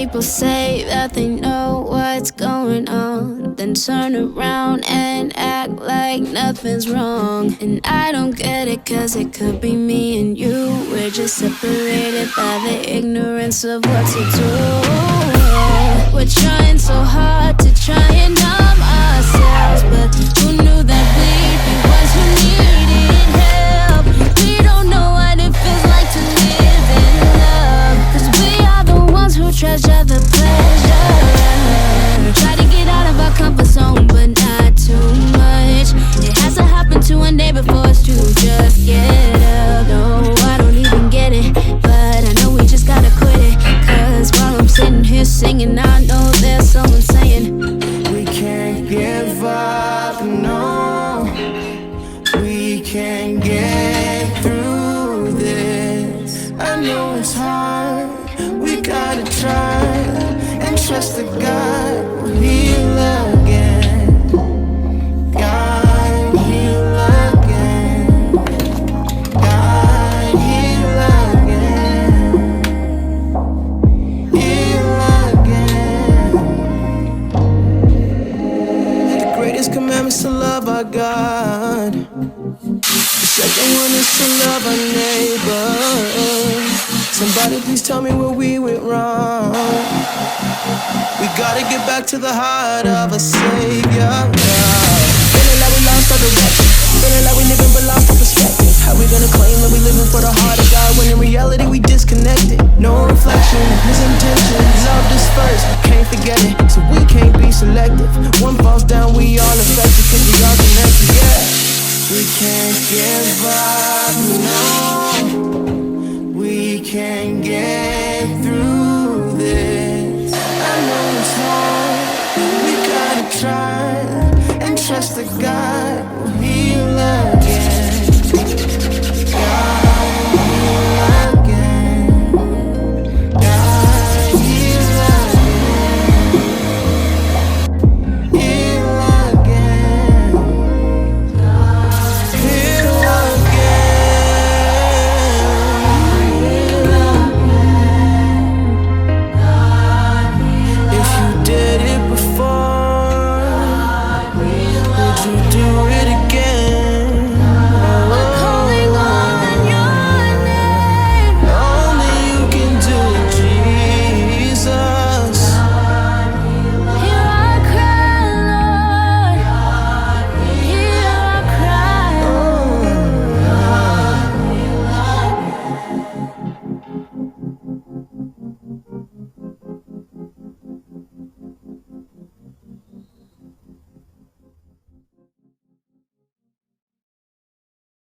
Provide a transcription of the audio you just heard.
people say that they know what's going on, then turn around and act like nothing's wrong. And I don't get it, cause it could be me and you. We're just separated by the ignorance of what to do. We're trying so hard to try and numb ourselves, but who knew that we'd be ones who needed help? We don't know what it feels like to live in love, cause we are the ones who treasure the pleasure. Try to get out of our comfort zone, but not too much. It has to happen to one day before us to just get up. No, I don't even get it, but I know we just gotta quit it. Cause while I'm sitting here singing, I know there's someone saying we can't give up, no. We can't get through this. I know it's hard, we gotta try and trust that God will heal again. God heal again. God heal again. Heal again. The greatest commandment's to love our God. The second one is to love our neighbor. Somebody please tell me where we went wrong. We gotta get back to the heart of a savior. Feeling like we lost our direction, feeling like we living but lost our perspective. How we gonna claim that we living for the heart of God when in reality we disconnected? No reflection, his intention, love this first, can't forget it, so we can't be selective. One falls down, we all affected, cause we all connected, yeah. We can't give up, no. We can't get through this. I know it's hard, we gotta try and trust that God